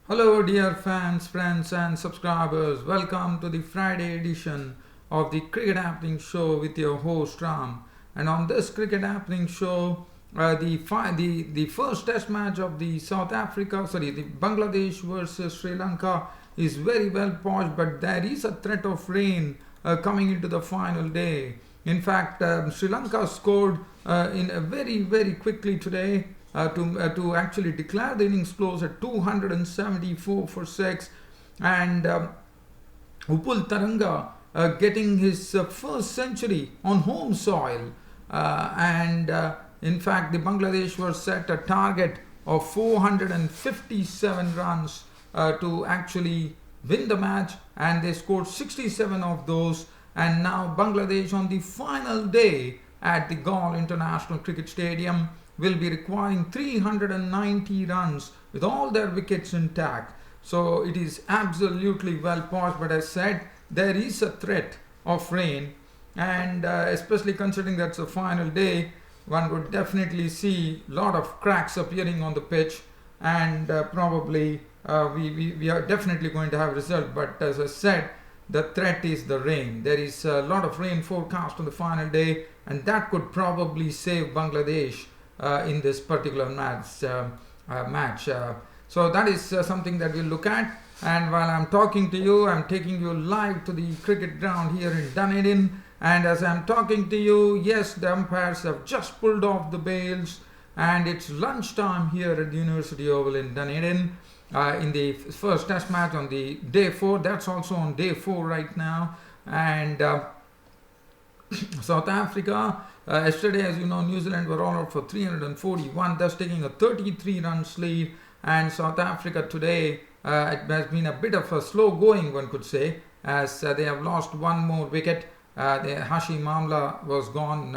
Hello, dear fans, friends, and subscribers. Welcome to the Friday edition of the Cricket Happening Show with your host Ram. And on this Cricket Happening Show, the first Test match of the the Bangladesh versus Sri Lanka is very well poised, but there is a threat of rain coming into the final day. In fact, Sri Lanka scored in a very quickly today to actually declare the innings close at 274 for 6, and Upul Tharanga getting his first century on home soil, and in fact the Bangladesh were set a target of 457 runs to actually win the match, and they scored 67 of those. And now Bangladesh on the final day at the Galle International Cricket Stadium will be requiring 390 runs with all their wickets intact. So it is absolutely well poised, but as said, there is a threat of rain, and especially considering that's the final day, one would definitely see a lot of cracks appearing on the pitch, and probably we are definitely going to have a result. But as I said, the threat is the rain. There is a lot of rain forecast on the final day, and that could probably save Bangladesh in this particular match. So that is something that we'll look at. And while I'm talking to you, I'm taking you live to the cricket ground here in Dunedin. And as I'm talking to you, yes, the umpires have just pulled off the bails, and it's lunchtime here at the University Oval in Dunedin. In the first Test match on the day 4, that's also on day 4 right now. And South Africa, yesterday, as you know, New Zealand were all out for 341, thus taking a 33 runs lead. And South Africa today, it has been a bit of a slow going, one could say, as they have lost one more wicket. The Hashim Amla was gone,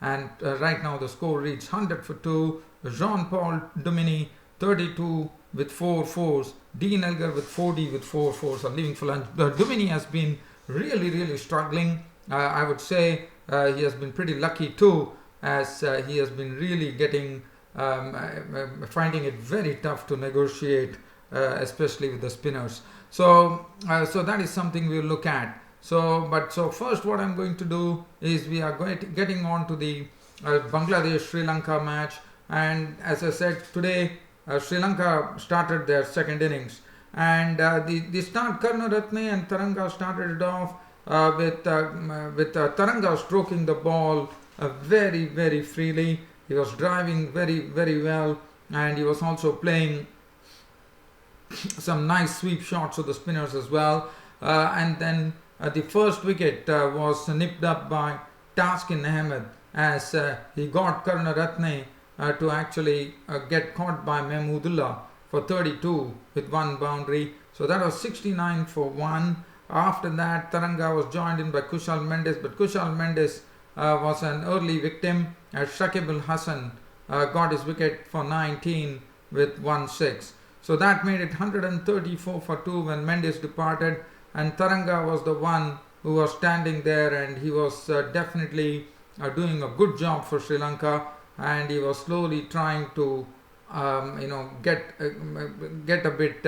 and right now the score reads 100 for 2. Jean-Paul Duminy 32 with 4 fours. Dean Elgar with 40 with 4 fours are leaving for lunch. Duminy has been really struggling. I would say he has been pretty lucky too, as he has been really getting finding it very tough to negotiate, especially with the spinners. So that is something we'll look at. So first, what I'm going to do is we are getting on to the Bangladesh Sri Lanka match. And as I said, today Sri Lanka started their second innings, and the start Karunaratne and Tharanga started it off with Tharanga stroking the ball very freely. He was driving very well, and he was also playing some nice sweep shots of the spinners as well. And then the first wicket was nipped up by Taskin Ahmed, as he got Karunaratne to actually get caught by Mahmudullah for 32 with one boundary. So that was 69 for 1. After that, Tharanga was joined in by Kushal Mendes, but Kushal Mendes was an early victim, as Shakib Al Hassan got his wicket for 19 with 1-6. So that made it 134 for 2 when Mendes departed, and Tharanga was the one who was standing there, and he was definitely doing a good job for Sri Lanka, and he was slowly trying to get a bit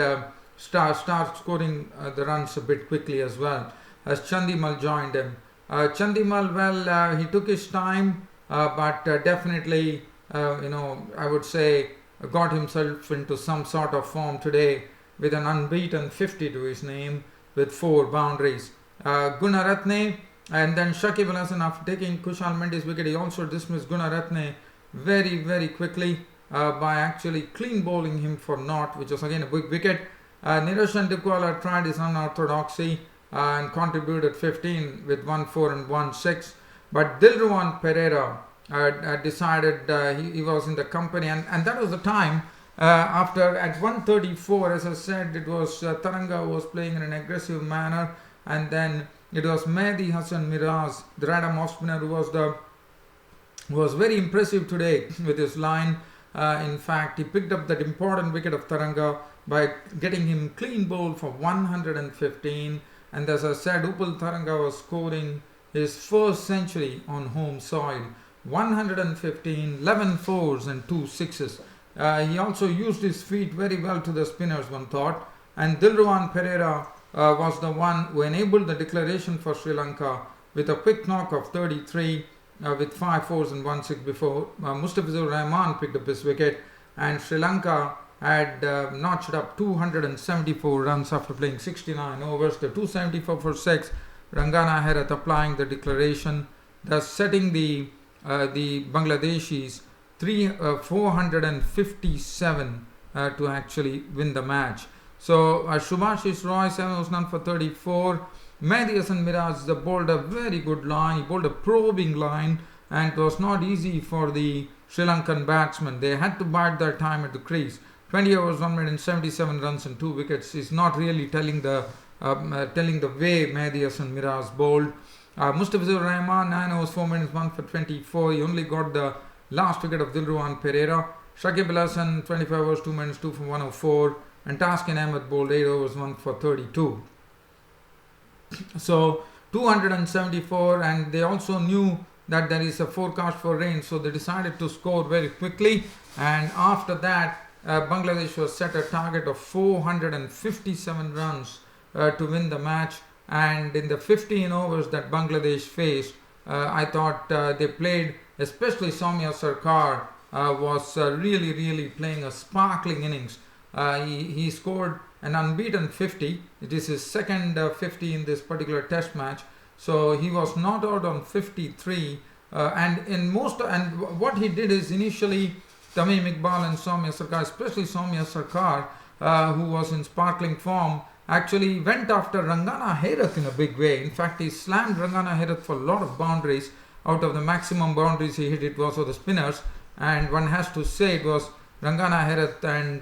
start scoring the runs a bit quickly as well, as Chandimal joined him. Chandimal, he took his time, but definitely I would say got himself into some sort of form today with an unbeaten 50 to his name with 4 boundaries. Gunaratne and then Shakib Al Hassan, after taking Kushal Mendes' wicket, he also dismissed Gunaratne very quickly by actually clean bowling him for naught, which was again a big wicket. Niroshan Dikwala tried his unorthodoxy and contributed 15 with 1-4 and 1-6, but Dilruwan Pereira decided he was in the company, and that was the time after at 134, as I said, it was Tharanga who was playing in an aggressive manner, and then it was Mehdi Hassan Miraz, the right-arm off spinner, who was very impressive today with his line. In fact, he picked up that important wicket of Tharanga by getting him clean bowled for 115. And as I said, Upul Tharanga was scoring his first century on home soil. 115, 11 fours and 2 sixes. He also used his feet very well to the spinners, one thought. And Dilruwan Pereira was the one who enabled the declaration for Sri Lanka with a quick knock of 33 with 5 fours and 1 6 before Mustafizur Rahman picked up his wicket, and Sri Lanka had notched up 274 runs after playing 69 overs. The 274 for 6, Rangana Herath applying the declaration, thus setting the Bangladeshis 457 to actually win the match. So Shubhashish Roy 7 was none for 34. Mehdi Hasan Miraj bowled a very good line. He bowled a probing line, and it was not easy for the Sri Lankan batsmen. They had to bide their time at the crease. 20 overs, 177 runs and 2 wickets is not really telling the way Mehdi Hasan Miraj bowled. Mustafizur Rahman 9 overs, 4 minutes, 1 for 24. He only got the last wicket of Dilruwan Pereira. Shakib Al Hasan 25 overs, 2 minutes, 2 for 104. And Taskin Ahmed bowled 8 overs, 1 for 32. So 274, and they also knew that there is a forecast for rain, so they decided to score very quickly. And after that, Bangladesh was set a target of 457 runs to win the match. And in the 15 overs that Bangladesh faced, I thought they played, especially Soumya Sarkar was really playing a sparkling innings. He scored an unbeaten 50. It is his second 50 in this particular test match. So he was not out on 53. And what he did is, initially Tamim Iqbal and Soumya Sarkar, especially Soumya Sarkar, who was in sparkling form, actually went after Rangana Herath in a big way. In fact, he slammed Rangana Herath for a lot of boundaries. Out of the maximum boundaries he hit, it was for the spinners. And one has to say it was Rangana Herath and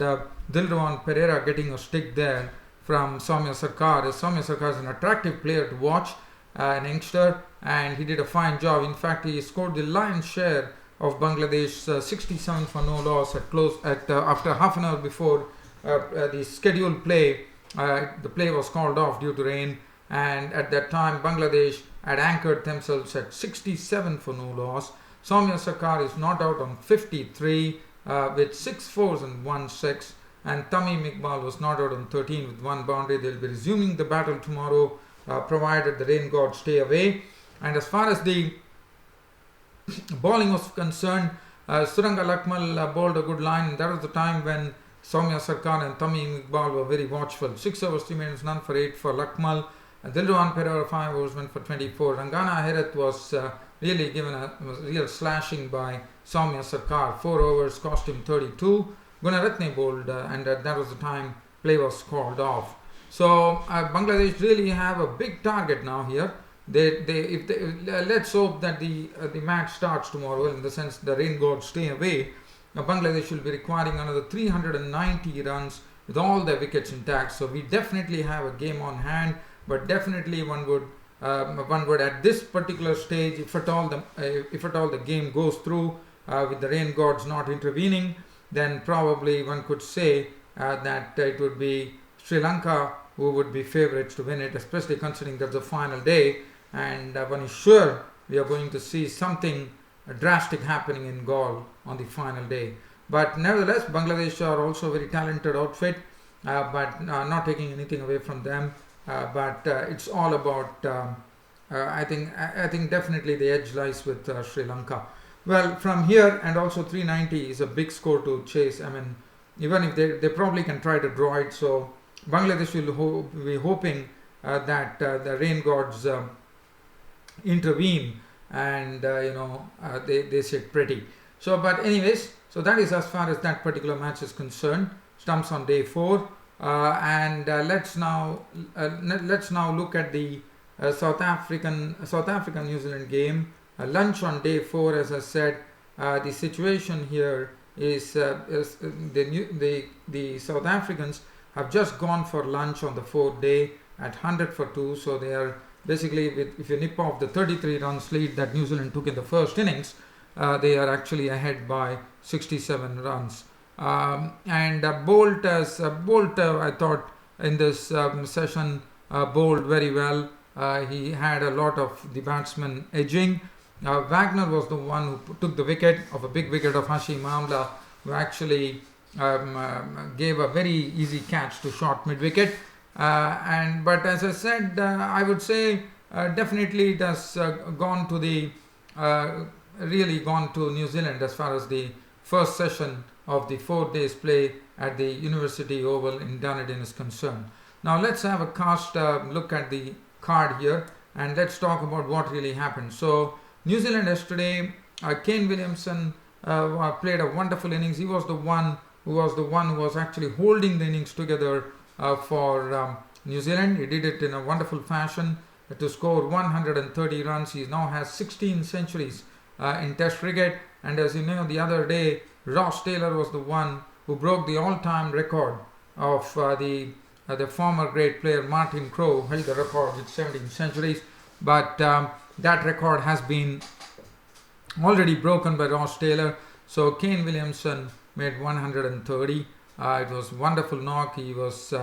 Dilruwan Pereira getting a stick there from Soumya Sarkar. Soumya Sarkar is an attractive player to watch, an youngster, and he did a fine job. In fact, he scored the lion's share of Bangladesh 67 for no loss after half an hour before the scheduled play. The play was called off due to rain, and at that time Bangladesh had anchored themselves at 67 for no loss. Soumya Sarkar is not out on 53 with 6 fours and 1 6, and Tamim Iqbal was not out on 13 with 1 boundary. They will be resuming the battle tomorrow, provided the rain gods stay away. And as far as the bowling was concerned, Tharanga Lakmal bowled a good line. That was the time when Soumya Sarkar and Tamim Iqbal were very watchful. 6 overs, 3 minutes, none for 8 for Lakmal. Dilruwan Pereira 5 overs, 1 for 24. Rangana Herath was really given a real slashing by Soumya Sarkar. 4 overs cost him 32. Gunaratne bowled, and that was the time play was called off. So Bangladesh really have a big target now here. Let's hope that the match starts tomorrow. In the sense the rain gods stay away. Bangladesh will be requiring another 390 runs with all their wickets intact. So we definitely have a game on hand. But definitely one would at this particular stage, if at all the game goes through with the rain gods not intervening, then probably one could say that it would be Sri Lanka who would be favourites to win it, especially considering that's the final day, and one is sure we are going to see something drastic happening in Galle on the final day. But nevertheless, Bangladesh are also a very talented outfit, but not taking anything away from them. But it's all about, I think definitely the edge lies with Sri Lanka. Well, from here, and also 390 is a big score to chase. I mean, even if they probably can try to draw it. So Bangladesh will be hoping that the rain gods intervene, and they sit pretty. So, but anyways, so that is as far as that particular match is concerned. Stumps on day 4. And let's now look at the South African New Zealand game. Lunch on day 4, as I said. The situation here is the South Africans have just gone for lunch on the 4th day at 100 for 2. So they are basically, if you nip off the 33 runs lead that New Zealand took in the first innings, they are actually ahead by 67 runs. And Bolt, I thought in this session bowled very well. He had a lot of the batsmen edging. Wagner was the one who took the wicket, of a big wicket of Hashim Amla who actually gave a very easy catch to short mid-wicket. But as I said, I would say definitely it has gone to the really gone to New Zealand as far as the first session of the 4 days play at the University Oval in Dunedin is concerned. Now let's have a cast look at the card here, and let's talk about what really happened. So New Zealand yesterday, Kane Williamson played a wonderful innings. He was the one who was actually holding the innings together for New Zealand. He did it in a wonderful fashion to score 130 runs. He now has 16 centuries in Test cricket, and as you know, the other day Ross Taylor was the one who broke the all-time record of the former great player Martin Crowe, held the record with 17 centuries, but that record has been already broken by Ross Taylor. So Kane Williamson made 130. It was wonderful knock. He was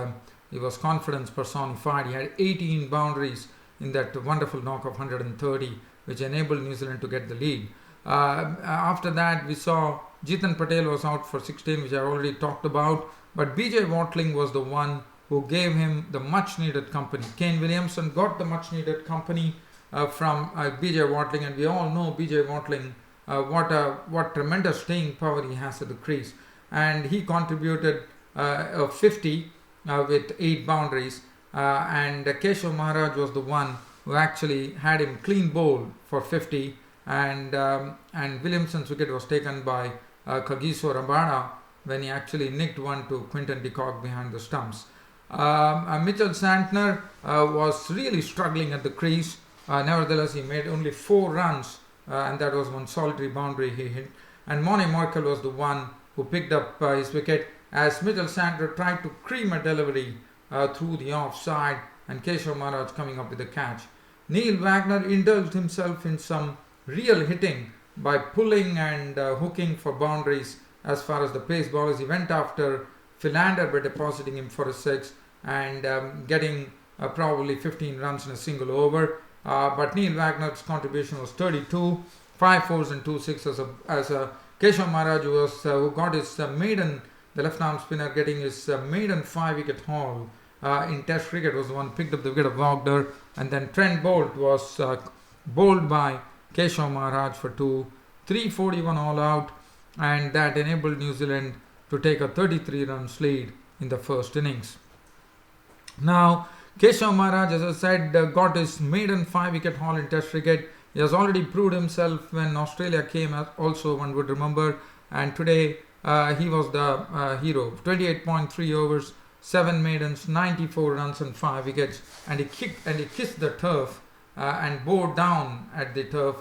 confidence personified. He had 18 boundaries in that wonderful knock of 130, which enabled New Zealand to get the lead. After that, we saw Jitan Patel was out for 16, which I already talked about, but BJ Watling was the one who gave him the much needed company. Kane Williamson got the much needed company from BJ Watling, and we all know BJ Watling, what tremendous staying power he has at the crease, and he contributed 50 with 8 boundaries, and Keshav Maharaj was the one who actually had him clean bowled for 50, and Williamson's wicket was taken by Kagiso Rabada when he actually nicked one to Quinton de Kock behind the stumps. Mitchell Santner was really struggling at the crease. Nevertheless, he made only 4 runs, and that was one solitary boundary he hit. And Mone Markel was the one who picked up his wicket as Mitchell Santner tried to cream a delivery through the offside, and Keshav Maharaj coming up with the catch. Neil Wagner indulged himself in some real hitting by pulling and hooking for boundaries as far as the pace bowlers. He went after Philander by depositing him for a 6 and getting probably 15 runs in a single over. But Neil Wagner's contribution was 32, 5 fours and 2 sixes as Keshav Maharaj who got his maiden, the left arm spinner getting his maiden 5-wicket haul in Test cricket, was the one picked up the wicket of Wagner, and then Trent Boult was bowled by Keshav Maharaj for 2, 341 all out, and that enabled New Zealand to take a 33-runs lead in the first innings. Now, Keshav Maharaj, as I said, got his maiden 5-wicket haul in Test cricket. He has already proved himself when Australia came, also one would remember, and today he was the hero. 28.3 overs, 7 maidens, 94 runs and 5 wickets, and he kissed the turf and bore down at the turf,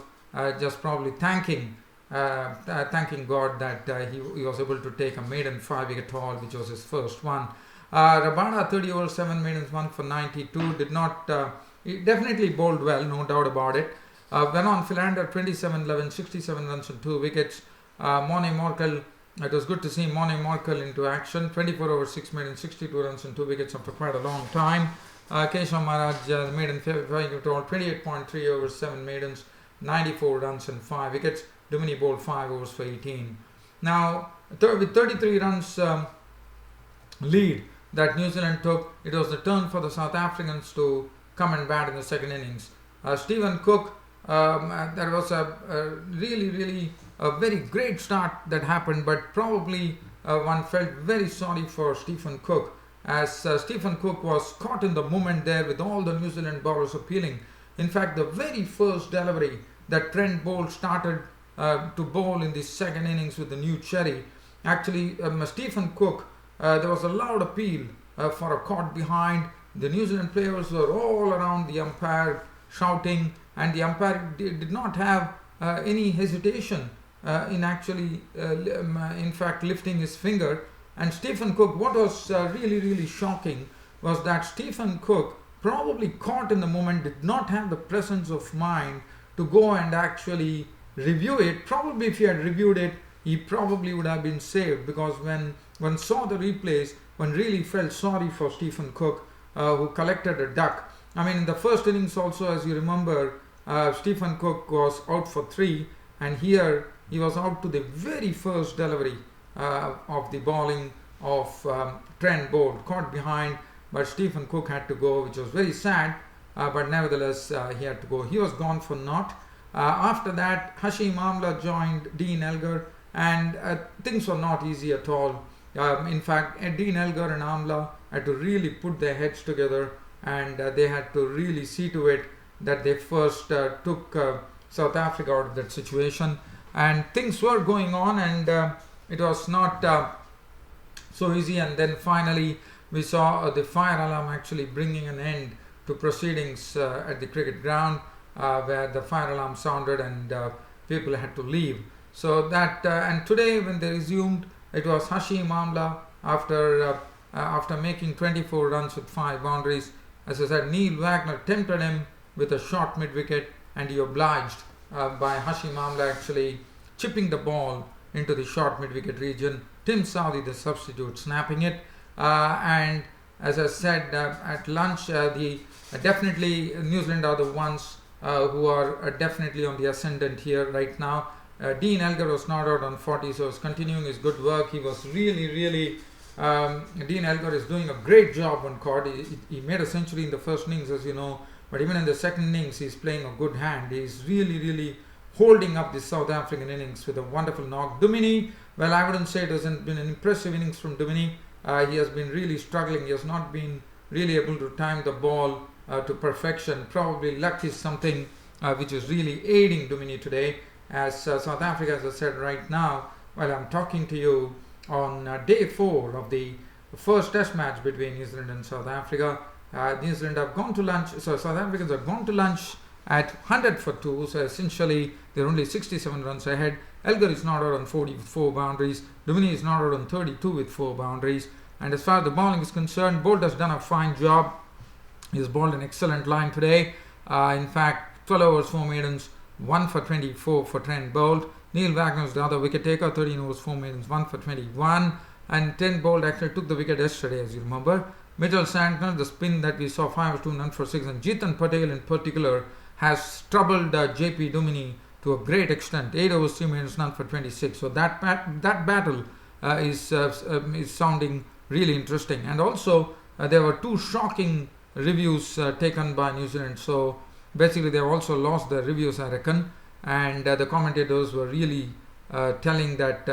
just probably thanking God that he was able to take a maiden 5-wicket haul, which was his first one. Rabada 30 overs, 7 maidens, 1 for 92. He definitely bowled well, no doubt about it. Went on Philander 27-11, 67 runs and 2 wickets. Mone Markel, it was good to see Mone Markel into action. 24 overs, 6 maidens, 62 runs and 2 wickets after quite a long time. Keshav Maharaj maiden 5-wicket haul, 28.3 overs, 7 maidens, 94 runs and 5 wickets. Duminy bowled 5 overs for 18. Now, with 33 runs lead that New Zealand took, it was the turn for the South Africans to come and bat in the second innings. Stephen Cook, there was a really a very great start that happened, but probably one felt very sorry for Stephen Cook, as Stephen Cook was caught in the moment there with all the New Zealand bowlers appealing. In fact, the very first delivery that Trent Boult started to bowl in the second innings with the new cherry, actually Stephen Cook, there was a loud appeal for a caught behind. The New Zealand players were all around the umpire shouting, and the umpire did not have any hesitation in actually in fact lifting his finger. And Stephen Cook, what was really shocking was that Stephen Cook, probably caught in the moment, did not have the presence of mind to go and actually review it. Probably if he had reviewed it, he probably would have been saved, because when one saw the replays, one really felt sorry for Stephen Cook, who collected a duck. I mean, in the first innings also, as you remember, Stephen Cook was out for 3, and here he was out to the very first delivery of the bowling of Trent Boult, caught behind, but Stephen Cook had to go, which was very sad, but nevertheless he had to go. He was gone for naught. After that, Hashim Amla joined Dean Elgar, and things were not easy at all. In fact, Dean Elgar and Amla had to really put their heads together, and they had to really see to it that they first took South Africa out of that situation. And things were going on, and it was not so easy. And then finally we saw the fire alarm actually bringing an end to proceedings at the cricket ground, where the fire alarm sounded and people had to leave. So that and today when they resumed, it was Hashim Amla after making 24 runs with 5 boundaries. As I said, Neil Wagner tempted him with a short mid-wicket, and he obliged by Hashim Amla actually chipping the ball into the short mid-wicket region. Tim Southee, the substitute, snapping it. And as I said at lunch, definitely New Zealand are the ones who are definitely on the ascendant here right now. Dean Elgar was not out on 40, so was continuing his good work. He was really Dean Elgar is doing a great job on court. He made a century in the first innings, as you know, but even in the second innings he's playing a good hand. He's really holding up the South African innings with a wonderful knock. Duminy, well, I wouldn't say it hasn't been an impressive innings from Duminy. He has been really struggling. He has not been really able to time the ball to perfection. Probably luck is something which is really aiding Duminy today, as South Africa, as I said right now, while I'm talking to you on day 4 of the first test match between New Zealand and South Africa. New Zealand have gone to lunch, so South Africans have gone to lunch at 100 for 2, so essentially they're only 67 runs ahead. Elgar is not out on 40 with 4 boundaries. Duminy is not out on 32 with 4 boundaries. And as far as the bowling is concerned, Boult has done a fine job. He's bowled an excellent line today. In fact, 12 overs, 4 maidens, 1 for 24 for Trent Boult. Neil Wagner was the other wicket taker, 13 overs, 4 maidens, 1 for 21. And Trent Boult actually took the wicket yesterday, as you remember. Mitchell Santner, the spin that we saw, 5 overs, 2 none for 6. And Jeetan Patel in particular has troubled JP Duminy to a great extent. 8 overs, 3 maidens, none for 26. So that battle is sounding really interesting. And also there were 2 shocking reviews taken by New Zealand. So basically they have also lost their reviews, I reckon. And the commentators were really telling that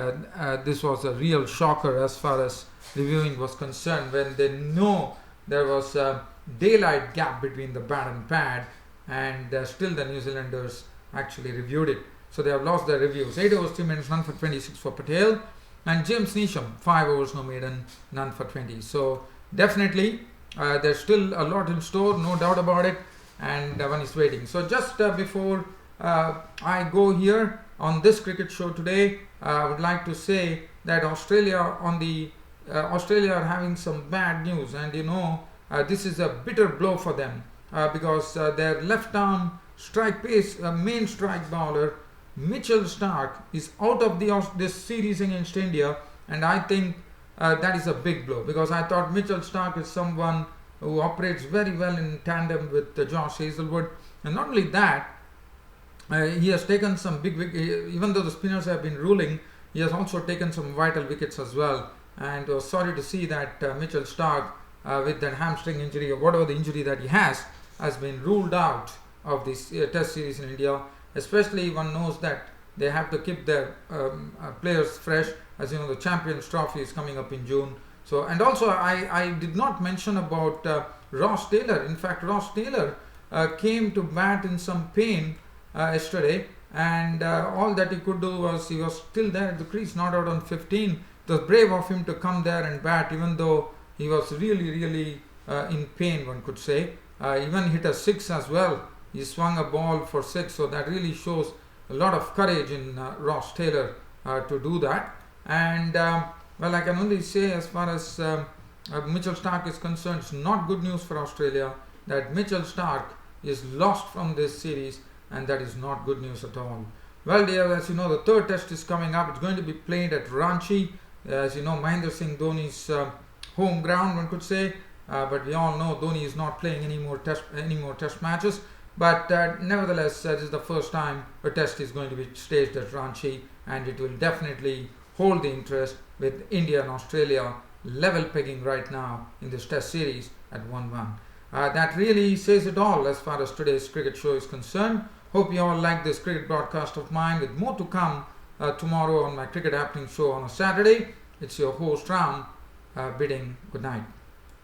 this was a real shocker as far as reviewing was concerned, when they know there was a daylight gap between the bat and pad, and still the New Zealanders actually reviewed it. So they have lost their reviews. 8 overs, 3 maidens, none for 26 for Patel. And James Neesham, 5 overs, no maiden, none for 20. So definitely there's still a lot in store, no doubt about it, and one is waiting. So just before I go here on this cricket show today, I would like to say that Australia are having some bad news, and you know this is a bitter blow for them because their left arm strike pace main strike bowler Mitchell Starc is out of this series against India, and I think that is a big blow, because I thought Mitchell Starc is someone who operates very well in tandem with Josh Hazlewood, and not only that, he has taken some big wickets. Even though the spinners have been ruling, he has also taken some vital wickets as well. And was sorry to see that Mitchell Starc, with that hamstring injury or whatever the injury that he has been ruled out of this test series in India. Especially one knows that they have to keep their players fresh. As you know, the Champions Trophy is coming up in June. So, and also I did not mention about Ross Taylor. In fact, Ross Taylor came to bat in some pain yesterday, and all that he could do was, he was still there at the crease, not out on 15. It was brave of him to come there and bat, even though he was really in pain, one could say. Even hit a 6 as well. He swung a ball for 6, so that really shows a lot of courage in Ross Taylor to do that. And well, I can only say, as far as Mitchell Starc is concerned, it's not good news for Australia that Mitchell Starc is lost from this series, and that is not good news at all. Well, dear, as you know, the 3rd test is coming up. It's going to be played at Ranchi. As you know, Mahendra Singh Dhoni's home ground, one could say. But we all know Dhoni is not playing any more test matches. But nevertheless, this is the first time a test is going to be staged at Ranchi, and it will definitely hold the interest, with India and Australia level pegging right now in this test series at 1-1. That really says it all as far as today's cricket show is concerned. Hope you all like this cricket broadcast of mine, with more to come tomorrow on my Cricket Happening show on a Saturday. It's your host Ram bidding good night.